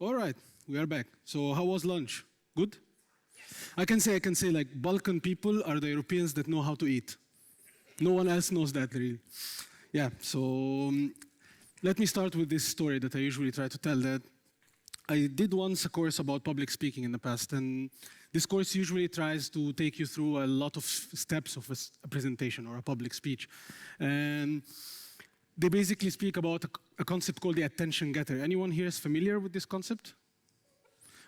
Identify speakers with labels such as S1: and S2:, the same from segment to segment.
S1: All right, we are back. So how was lunch? Good? I can say like Balkan people are the Europeans that know how to eat. No one else knows that really. Yeah, so let me start with this story that I usually try to tell that I did once a course about public speaking in the past, and this course usually tries to take you through a lot of steps of a presentation or a public speech. And they basically speak about a concept called the attention getter. Anyone here is familiar with this concept?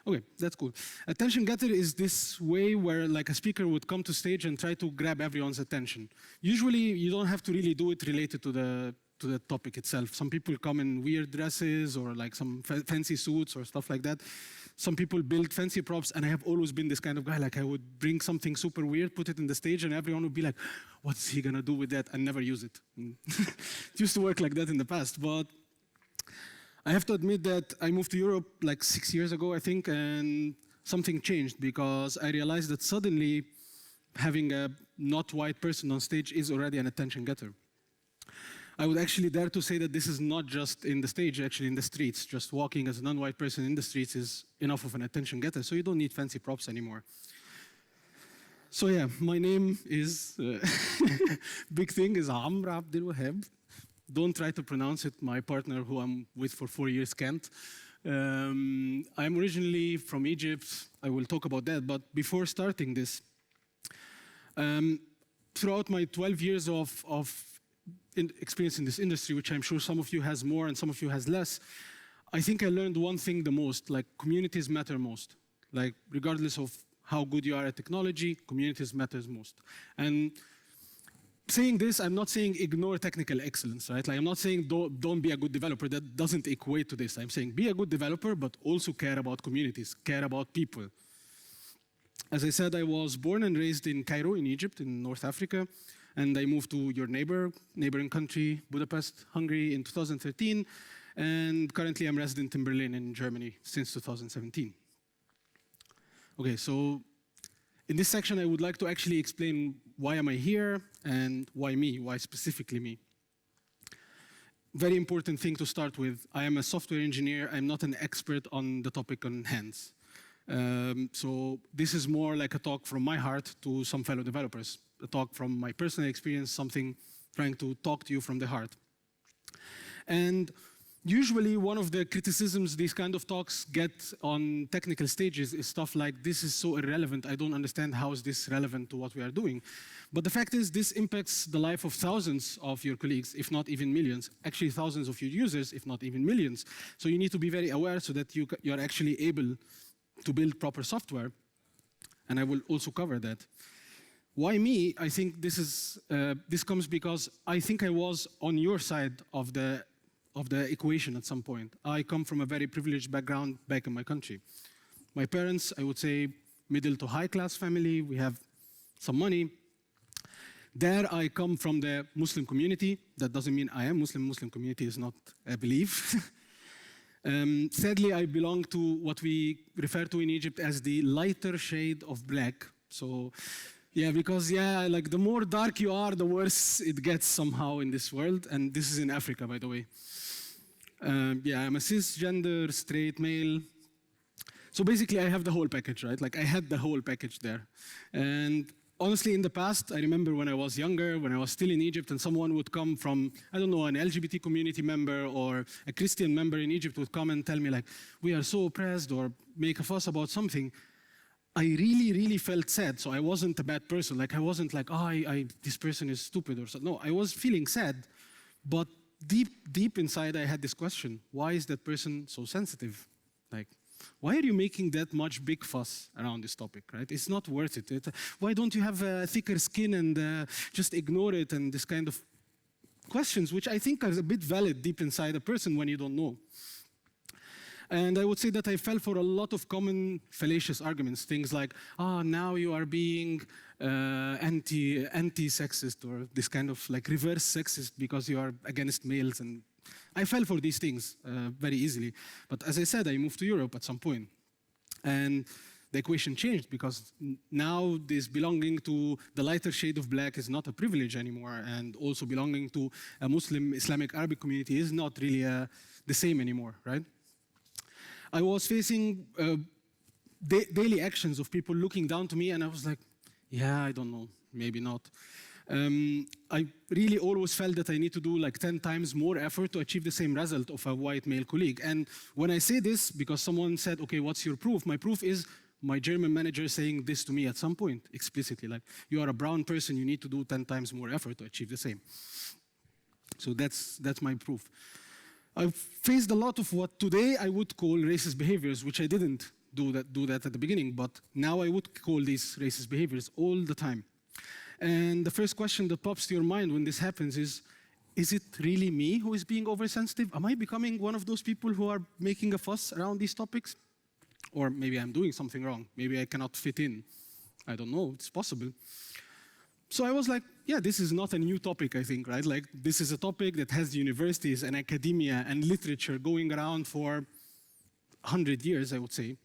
S1: Okay, that's cool. Attention getter is this way where like a speaker would come to stage and try to grab everyone's attention. Usually you don't have to really do it related to the topic itself. Some people come in weird dresses or like some fancy suits or stuff like that. Some people build fancy props, and I have always been this kind of guy. Like I would bring something super weird, put it in the stage, and everyone would be like, what's he gonna do with that? And never use it. It used to work like that in the past, but I have to admit that I moved to Europe like 6 years ago, I think, and something changed because I realized that suddenly having a not white person on stage is already an attention getter. I would actually dare to say that this is not just in the stage, actually in the streets. Just walking as a non-white person in the streets is enough of an attention getter, so you don't need fancy props anymore. So yeah, my name is, big thing is Amr Abdelwahab. Don't try to pronounce it. My partner, who I'm with for 4 years, can't. I'm originally from Egypt. I will talk about that. But before starting this, throughout my 12 years of experience in this industry, which I'm sure some of you has more and some of you has less, I think I learned one thing the most, like communities matter most. Like regardless of how good you are at technology, communities matters most. And saying this, I'm not saying ignore technical excellence, right? Like I'm not saying don't be a good developer. That doesn't equate to this. I'm saying be a good developer, but also care about communities, care about people. As I said, I was born and raised in Cairo, in Egypt, in North Africa, and I moved to your neighboring country, Budapest, Hungary, in 2013, and currently I'm resident in Berlin, in Germany, since 2017. Okay, so in this section, I would like to actually explain why am I here and why me, why specifically me. Very important thing to start with, I am a software engineer, I'm not an expert on the topic on hand. So this is more like a talk from my heart to some fellow developers, a talk from my personal experience, something trying to talk to you from the heart. And usually one of the criticisms these kind of talks get on technical stages is stuff like, this is so irrelevant, I don't understand how is this relevant to what we are doing. But the fact is this impacts the life of thousands of your colleagues, if not even millions, actually thousands of your users, if not even millions. So you need to be very aware so that you are actually able to build proper software, and I will also cover that. Why me? I think this comes because I think I was on your side of the equation at some point. I come from a very privileged background back in my country. My parents, I would say, middle to high class family. We have some money. There I come from the Muslim community. That doesn't mean I am Muslim. Muslim community is not a belief. Sadly, I belong to what we refer to in Egypt as the lighter shade of black. So, yeah, because, yeah, like the more dark you are, the worse it gets somehow in this world. And this is in Africa, by the way. Yeah, I'm a cisgender, straight male. So basically, I have the whole package, right? Like, I had the whole package there. And honestly, in the past, I remember when I was younger, when I was still in Egypt, and someone would come from, I don't know, an LGBT community member or a Christian member in Egypt would come and tell me, like, we are so oppressed, or make a fuss about something. I really, really felt sad. So I wasn't a bad person. Like, I wasn't like, oh, this person is stupid or something. No, I was feeling sad. But deep inside, I had this question. Why is that person so sensitive? Like, why are you making that much big fuss around this topic, right? It's not worth it. Why don't you have a thicker skin and just ignore it, and this kind of questions, which I think are a bit valid deep inside a person when you don't know. And I would say that I fell for a lot of common fallacious arguments, things like, now you are being anti-sexist, or this kind of like reverse sexist because you are against males. And I fell for these things very easily. But as I said, I moved to Europe at some point. And the equation changed because now this belonging to the lighter shade of black is not a privilege anymore. And also belonging to a Muslim, Islamic, Arabic community is not really the same anymore, right? I was facing daily actions of people looking down to me, and I was like, yeah, I don't know, maybe not. I really always felt that I need to do like 10 times more effort to achieve the same result of a white male colleague. And when I say this, because someone said, okay, what's your proof? My proof is my German manager saying this to me at some point, explicitly, like, you are a brown person, you need to do 10 times more effort to achieve the same. So that's my proof. I've faced a lot of what today I would call racist behaviors, which I didn't do that at the beginning, but now I would call these racist behaviors all the time. And the first question that pops to your mind when this happens is it really me who is being oversensitive? Am I becoming one of those people who are making a fuss around these topics? Or maybe I'm doing something wrong. Maybe I cannot fit in. I don't know, it's possible. So I was like, yeah, this is not a new topic, I think, right? Like, this is a topic that has universities and academia and literature going around for 100 years, I would say.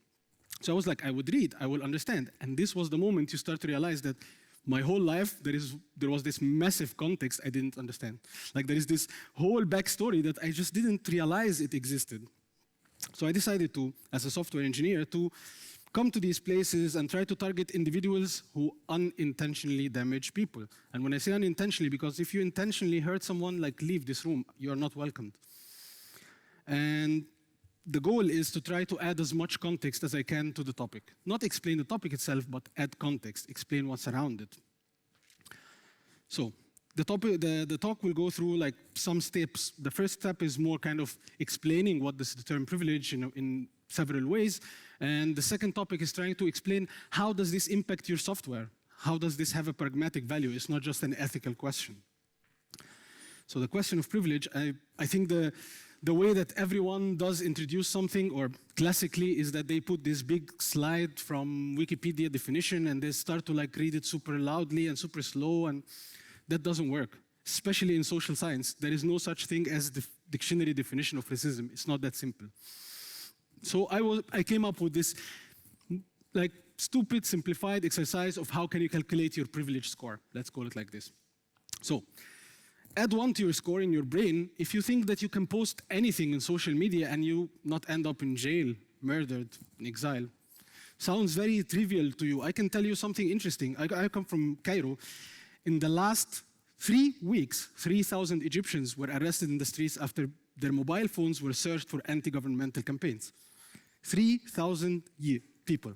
S1: So I was like, I would read, I will understand. And this was the moment you start to realize that my whole life, there was this massive context I didn't understand. Like, there is this whole backstory that I just didn't realize it existed. So I decided to, as a software engineer, to come to these places and try to target individuals who unintentionally damage people. And when I say unintentionally, because if you intentionally hurt someone, like, leave this room, you are not welcomed. And the goal is to try to add as much context as I can to the topic. Not explain the topic itself, but add context, explain what's around it. So the talk will go through like some steps. The first step is more kind of explaining what is the term privilege in several ways. And the second topic is trying to explain how does this impact your software? How does this have a pragmatic value? It's not just an ethical question. So the question of privilege, I think the way that everyone does introduce something, or classically, is that they put this big slide from Wikipedia definition and they start to like read it super loudly and super slow, and that doesn't work. Especially in social science, there is no such thing as the dictionary definition of racism. It's not that simple. So I came up with this like stupid simplified exercise of how can you calculate your privilege score. Let's call it like this. So add 1 to your score in your brain if you think that you can post anything in social media and you not end up in jail, murdered, in exile. Sounds very trivial to you. I can tell you something interesting. I come from Cairo. In the last 3 weeks, 3,000 Egyptians were arrested in the streets after their mobile phones were searched for anti-governmental campaigns. 3,000 people.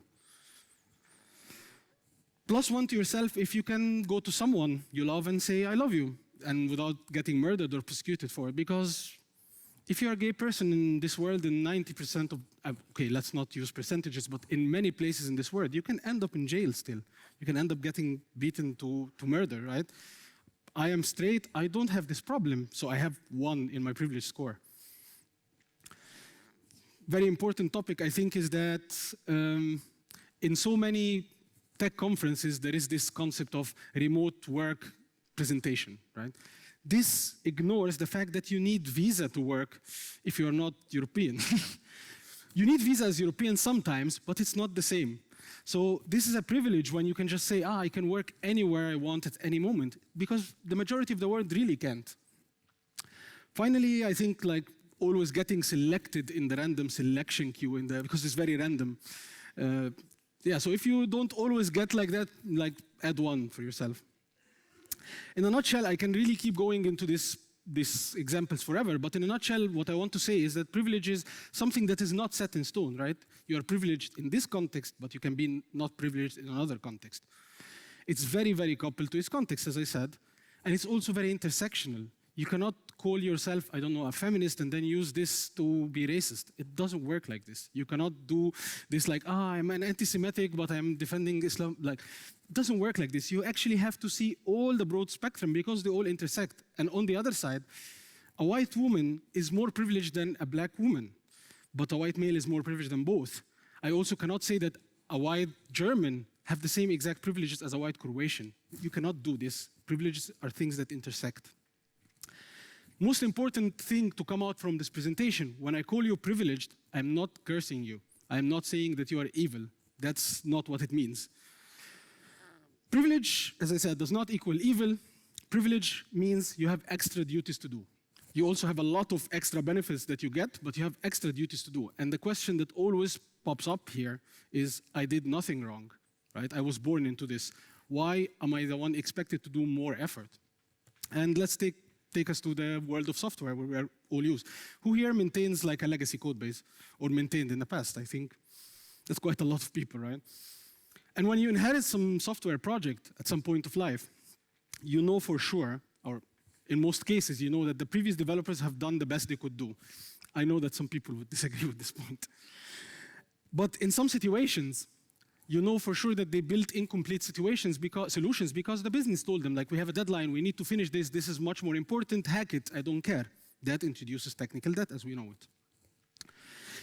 S1: Plus 1 to yourself if you can go to someone you love and say, I love you, and without getting murdered or prosecuted for it. Because if you're a gay person in this world, in 90% of, okay, let's not use percentages, but in many places in this world, you can end up in jail still. You can end up getting beaten to murder, right? I am straight, I don't have this problem, so I have 1 in my privilege score. Very important topic, I think, is that in so many tech conferences, there is this concept of remote work presentation, right? This ignores the fact that you need visa to work if you're not European. You need visa as European sometimes, but it's not the same. So this is a privilege when you can just say, I can work anywhere I want at any moment, because the majority of the world really can't. Finally, I think like always getting selected in the random selection queue because it's very random. Yeah, so if you don't always get like that, like add 1 for yourself. In a nutshell, I can really keep going into these examples forever, but in a nutshell, what I want to say is that privilege is something that is not set in stone, right? You are privileged in this context, but you can be not privileged in another context. It's very, very coupled to its context, as I said, and it's also very intersectional. You cannot call yourself, I don't know, a feminist and then use this to be racist. It doesn't work like this. You cannot do this like, I'm an anti-Semitic, but I'm defending Islam. Like, it doesn't work like this. You actually have to see all the broad spectrum because they all intersect. And on the other side, a white woman is more privileged than a black woman, but a white male is more privileged than both. I also cannot say that a white German have the same exact privileges as a white Croatian. You cannot do this. Privileges are things that intersect. Most important thing to come out from this presentation, when I call you privileged, I'm not cursing you. I'm not saying that you are evil. That's not what it means. Privilege, as I said, does not equal evil. Privilege means you have extra duties to do. You also have a lot of extra benefits that you get, but you have extra duties to do. And the question that always pops up here is, I did nothing wrong, right? I was born into this. Why am I the one expected to do more effort? And let's take us to the world of software where we are all used. Who here maintains like a legacy code base or maintained in the past? I think that's quite a lot of people, right? And when you inherit some software project at some point of life, you know for sure, or in most cases, you know that the previous developers have done the best they could do. I know that some people would disagree with this point. But in some situations, you know for sure that they built incomplete solutions because the business told them, like, we have a deadline, we need to finish this, this is much more important, hack it, I don't care. That introduces technical debt as we know it.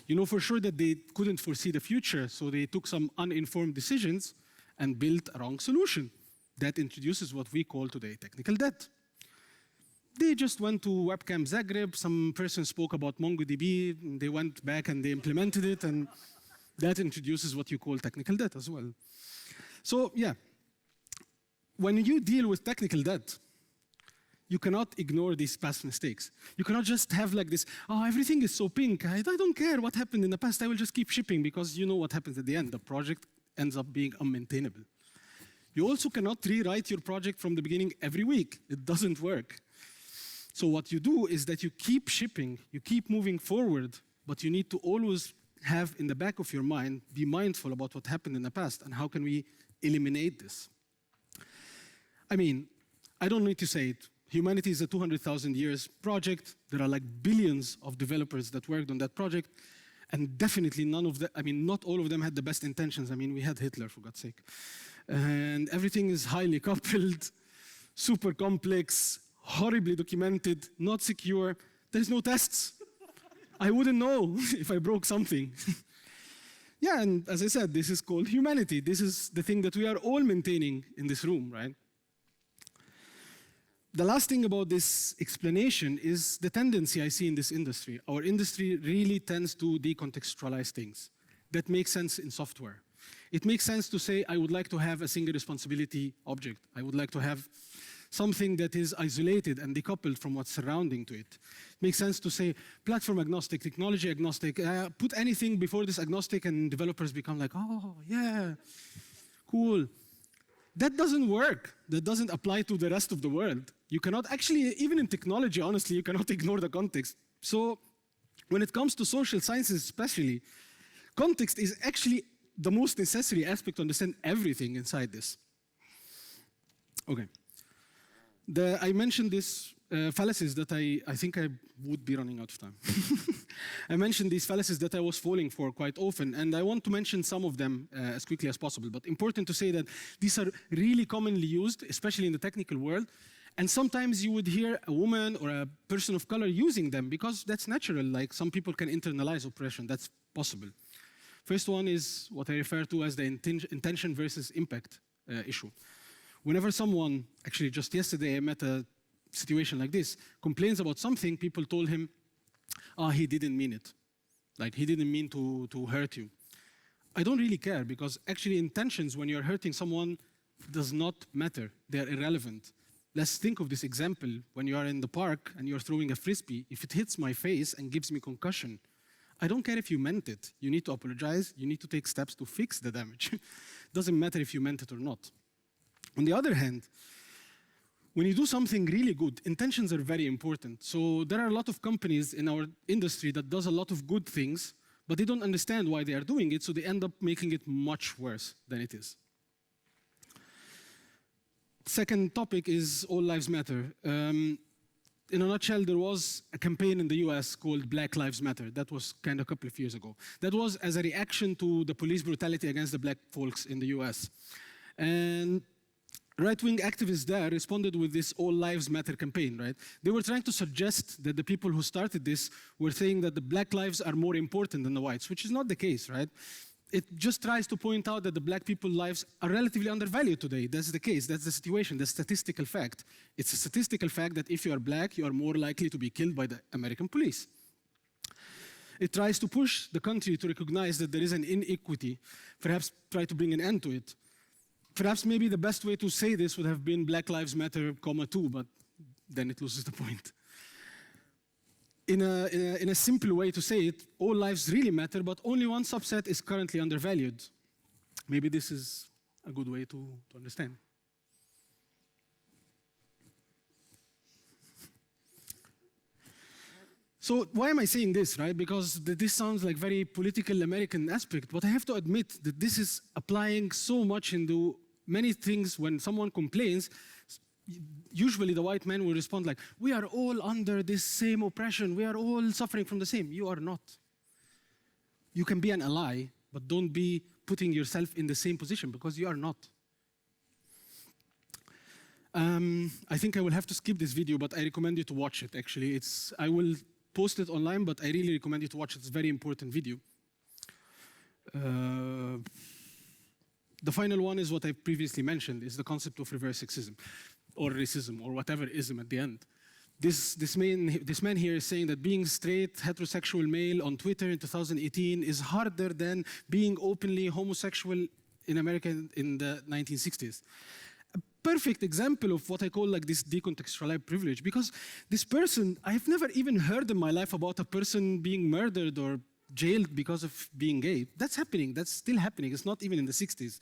S1: You know for sure that they couldn't foresee the future, so they took some uninformed decisions and built a wrong solution. That introduces what we call today technical debt. They just went to WebCamp Zagreb, some person spoke about MongoDB, they went back and they implemented it, and that introduces what you call technical debt as well. So yeah, when you deal with technical debt, you cannot ignore these past mistakes. You cannot just have like this, oh, everything is so pink, I don't care what happened in the past, I will just keep shipping, because you know what happens at the end, the project ends up being unmaintainable. You also cannot rewrite your project from the beginning every week. It doesn't work. So what you do is that you keep shipping, you keep moving forward, but you need to always have in the back of your mind, be mindful about what happened in the past and how can we eliminate this. I mean, I don't need to say it. Humanity is a 200,000 years project. There are like billions of developers that worked on that project. And definitely none of them, I mean, not all of them had the best intentions. I mean, we had Hitler, for God's sake. And everything is highly coupled, super complex, horribly documented, not secure. There's no tests. I wouldn't know if I broke something. Yeah, and as I said, this is called humanity. This is the thing that we are all maintaining in this room, right? The last thing about this explanation is the tendency I see in this industry. Our industry really tends to decontextualize things. That makes sense in software. It makes sense to say, I would like to have a single responsibility object. I would like to have something that is isolated and decoupled from what's surrounding to it. It makes sense to say platform agnostic, technology agnostic, put anything before this agnostic and developers become like, oh, yeah, cool. That doesn't work. That doesn't apply to the rest of the world. You cannot actually, even in technology, honestly, you cannot ignore the context. So when it comes to social sciences especially, context is actually the most necessary aspect to understand everything inside this. Okay. I mentioned these fallacies that I think I would be running out of time. I mentioned these fallacies that I was falling for quite often, and I want to mention some of them as quickly as possible. But important to say that these are really commonly used, especially in the technical world. And sometimes you would hear a woman or a person of color using them because that's natural. Like some people can internalize oppression. That's possible. First one is what I refer to as the intention versus impact issue. Whenever someone, actually just yesterday I met a situation like this, complains about something, people told him, he didn't mean it. Like he didn't mean to hurt you. I don't really care because actually intentions when you're hurting someone does not matter. They're irrelevant. Let's think of this example. When you are in the park and you're throwing a frisbee, if it hits my face and gives me concussion, I don't care if you meant it. You need to apologize. You need to take steps to fix the damage. Doesn't matter if you meant it or not. On the other hand, when you do something really good, intentions are very important. So there are a lot of companies in our industry that does a lot of good things, but they don't understand why they are doing it, so they end up making it much worse than it is. Second topic is All Lives Matter. In a nutshell, there was a campaign in the US called Black Lives Matter. That was kind of a couple of years ago. That was as a reaction to the police brutality against the black folks in the US. And right-wing activists there responded with this All Lives Matter campaign, right? They were trying to suggest that the people who started this were saying that the black lives are more important than the whites, which is not the case, right? It just tries to point out that the black people's lives are relatively undervalued today. That's the case, that's the situation, the statistical fact. It's a statistical fact that if you are black, you are more likely to be killed by the American police. It tries to push the country to recognize that there is an inequity, perhaps try to bring an end to it. Perhaps maybe the best way to say this would have been Black Lives Matter, 2, but then it loses the point. in a simple way to say it, all lives really matter, but only one subset is currently undervalued. Maybe this is a good way to understand. So why am I saying this, right? Because this sounds like very political American aspect, but I have to admit that this is applying so much into many things. When someone complains, usually the white man will respond like, we are all under this same oppression, we are all suffering from the same. You are not. You can be an ally, but don't be putting yourself in the same position, because you are not. I think I will have to skip this video, but I recommend you to watch it, actually. I will post it online, but I really recommend you to watch it. It's a very important video. The final one is what I previously mentioned, is the concept of reverse sexism, or racism, or whatever ism at the end. This man here is saying that being straight, heterosexual male on Twitter in 2018 is harder than being openly homosexual in America in the 1960s. A perfect example of what I call like this decontextualized privilege, because this person, I've never even heard in my life about a person being murdered or jailed because of being gay. That's happening, that's still happening. It's not even in the 60s.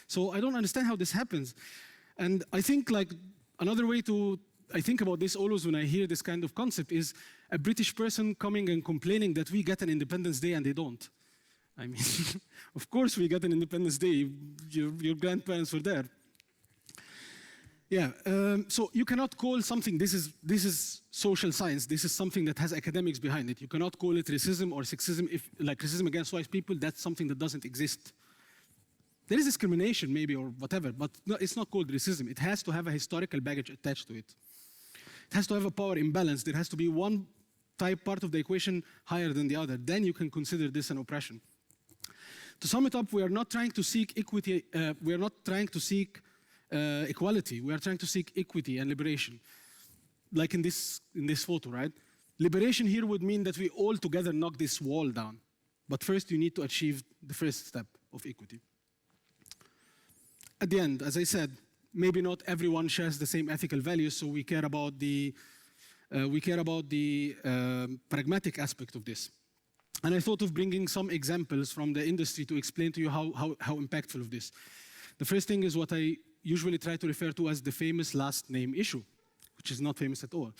S1: So I don't understand how this happens. And I think like another way I think about this always when I hear this kind of concept is a British person coming and complaining that we get an Independence Day and they don't. I mean, of course we get an Independence Day. Your grandparents were there. Yeah, so you cannot call something, this is social science, this is something that has academics behind it. You cannot call it racism or sexism, if like racism against white people, that's something that doesn't exist. There is discrimination maybe or whatever, but no, it's not called racism. It has to have a historical baggage attached to it. It has to have a power imbalance. There has to be one part of the equation higher than the other. Then you can consider this an oppression. To sum it up, we are not trying to seek equity, we are not trying to seek equality. We are trying to seek equity and liberation. Like in this photo, right? Liberation here would mean that we all together knock this wall down. But first you need to achieve the first step of equity. At the end, as I said, maybe not everyone shares the same ethical values, so we care about the pragmatic aspect of this. And I thought of bringing some examples from the industry to explain to you how impactful of this. The first thing is what I usually try to refer to as the famous last name issue, which is not famous at all.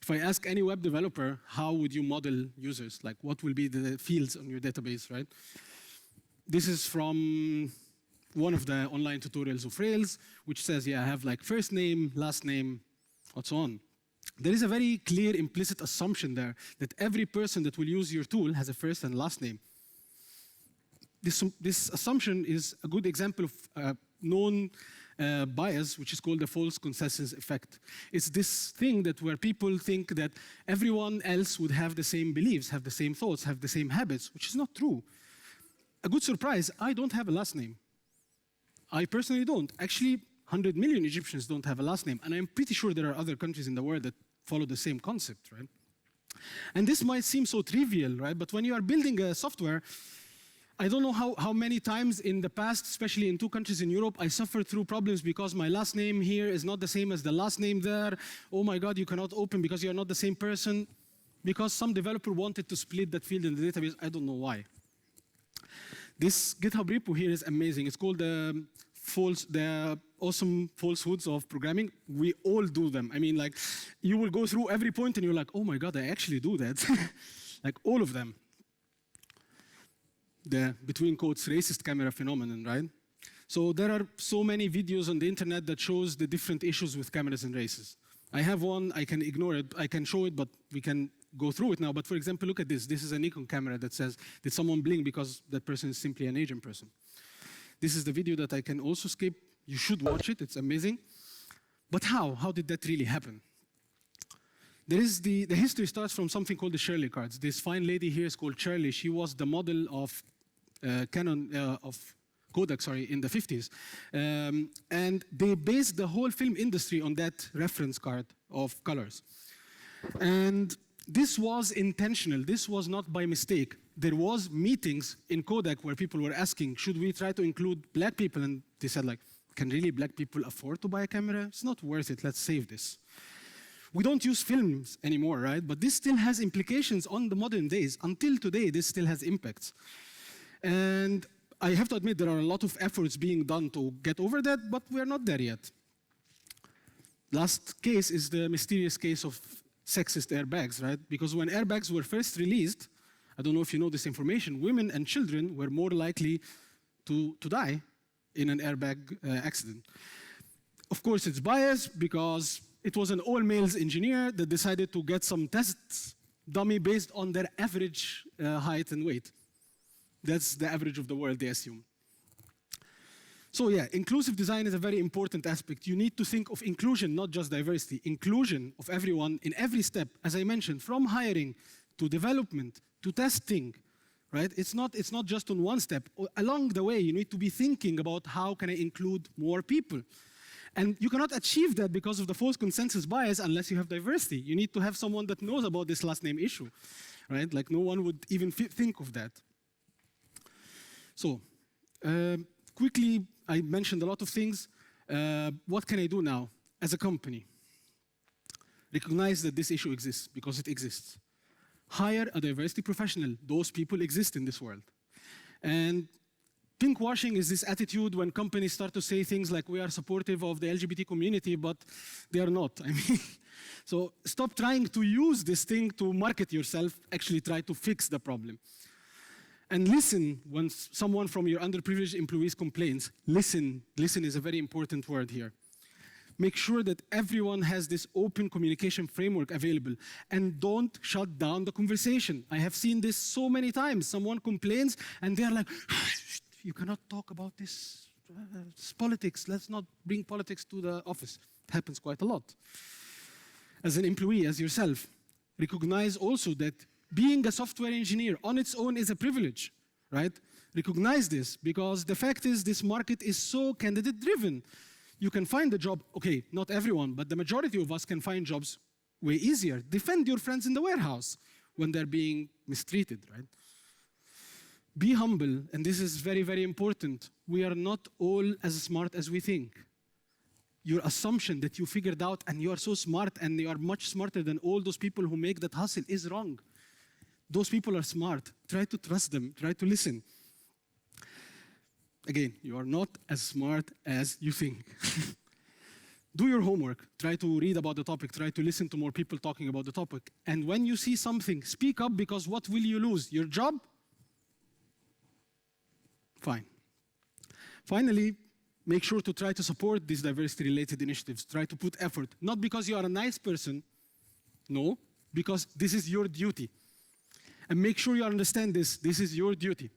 S1: If I ask any web developer, how would you model users? Like, what will be the fields on your database, right? This is from one of the online tutorials of Rails, which says, yeah, I have like first name, last name, and so on. There is a very clear implicit assumption there that every person that will use your tool has a first and last name. This assumption is a good example of known bias, which is called the false consensus effect. It's this thing that where people think that everyone else would have the same beliefs, have the same thoughts, have the same habits, which is not true. A good surprise, I don't have a last name. I personally don't. Actually, 100 million Egyptians don't have a last name, and I'm pretty sure there are other countries in the world that follow the same concept, right? And this might seem so trivial, right? But when you are building a software, I don't know how many times in the past, especially in 2 countries in Europe, I suffered through problems because my last name here is not the same as the last name there. Oh my God, you cannot open because you're not the same person. Because some developer wanted to split that field in the database. I don't know why. This GitHub repo here is amazing. It's called the awesome falsehoods of programming. We all do them. I mean, like, you will go through every point and you're like, oh my God, I actually do that. Like all of them. The, between quotes, racist camera phenomenon, right? So there are so many videos on the internet that shows the different issues with cameras and races. I have one, I can ignore it, I can show it, but we can go through it now. But for example, look at this. This is a Nikon camera that says, did someone blink because that person is simply an Asian person? This is the video that I can also skip. You should watch it, it's amazing. But how? How did that really happen? There is the history starts from something called the Shirley cards. This fine lady here is called Shirley. She was the model of Kodak, in the 50s. And they based the whole film industry on that reference card of colors. And this was intentional. This was not by mistake. There was meetings in Kodak where people were asking, should we try to include black people? And they said, like, can really black people afford to buy a camera? It's not worth it. Let's save this. We don't use films anymore, right? But this still has implications on the modern days. Until today, this still has impacts. And I have to admit there are a lot of efforts being done to get over that, but we're not there yet. Last case is the mysterious case of sexist airbags, right? Because when airbags were first released, I don't know if you know this information, women and children were more likely to die in an airbag accident. Of course, it's biased because it was an all-males engineer that decided to get some tests dummy based on their average height and weight. That's the average of the world, they assume. So yeah, inclusive design is a very important aspect. You need to think of inclusion, not just diversity. Inclusion of everyone in every step, as I mentioned, from hiring to development to testing, right? It's not just on one step. Along the way, you need to be thinking about how can I include more people. And you cannot achieve that because of the false consensus bias unless you have diversity. You need to have someone that knows about this last name issue, right? Like no one would even think of that. So, quickly, I mentioned a lot of things. What can I do now as a company? Recognize that this issue exists because it exists. Hire a diversity professional. Those people exist in this world. And pinkwashing is this attitude when companies start to say things like we are supportive of the LGBT community, but they are not. I mean, so stop trying to use this thing to market yourself. Actually try to fix the problem. And listen when someone from your underprivileged employees complains. Listen. Listen is a very important word here. Make sure that everyone has this open communication framework available and don't shut down the conversation. I have seen this so many times. Someone complains and they're like, you cannot talk about this. It's politics. Let's not bring politics to the office. It happens quite a lot. As an employee, as yourself, recognize also that being a software engineer on its own is a privilege, right? Recognize this because the fact is this market is so candidate-driven. You can find a job, okay, not everyone, but the majority of us can find jobs way easier. Defend your friends in the warehouse when they're being mistreated, right? Be humble, and this is very, very important. We are not all as smart as we think. Your assumption that you figured out and you are so smart and you are much smarter than all those people who make that hustle is wrong. Those people are smart. Try to trust them. Try to listen. Again, you are not as smart as you think. Do your homework. Try to read about the topic. Try to listen to more people talking about the topic. And when you see something, speak up because what will you lose? Your job? Fine. Finally, make sure to try to support these diversity-related initiatives. Try to put effort. Not because you are a nice person. No, because this is your duty. And make sure you understand this. This is your duty.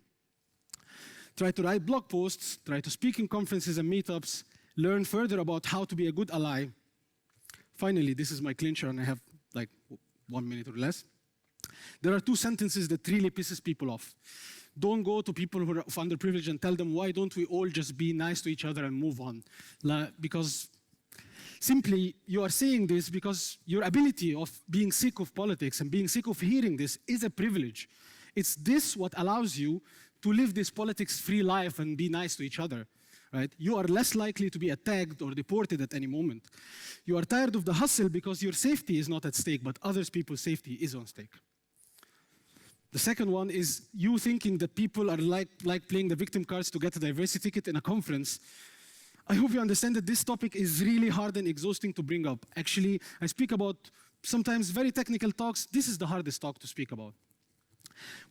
S1: Try to write blog posts, try to speak in conferences and meetups, learn further about how to be a good ally. Finally, this is my clincher, and I have like 1 minute or less. There are 2 sentences that really pisses people off. Don't go to people who are of underprivileged and tell them, why don't we all just be nice to each other and move on? Because simply, you are saying this because your ability of being sick of politics and being sick of hearing this is a privilege. It's this what allows you to live this politics-free life and be nice to each other, right? You are less likely to be attacked or deported at any moment. You are tired of the hustle because your safety is not at stake, but other people's safety is on stake. The second one is you thinking that people are like playing the victim cards to get a diversity ticket in a conference. I hope you understand that this topic is really hard and exhausting to bring up. Actually, I speak about sometimes very technical talks. This is the hardest talk to speak about.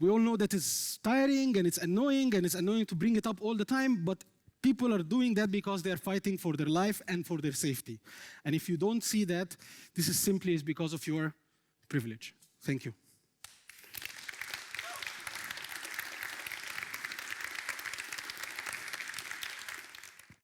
S1: We all know that it's tiring and it's annoying to bring it up all the time, but people are doing that because they're fighting for their life and for their safety. And if you don't see that, this is simply because of your privilege. Thank you.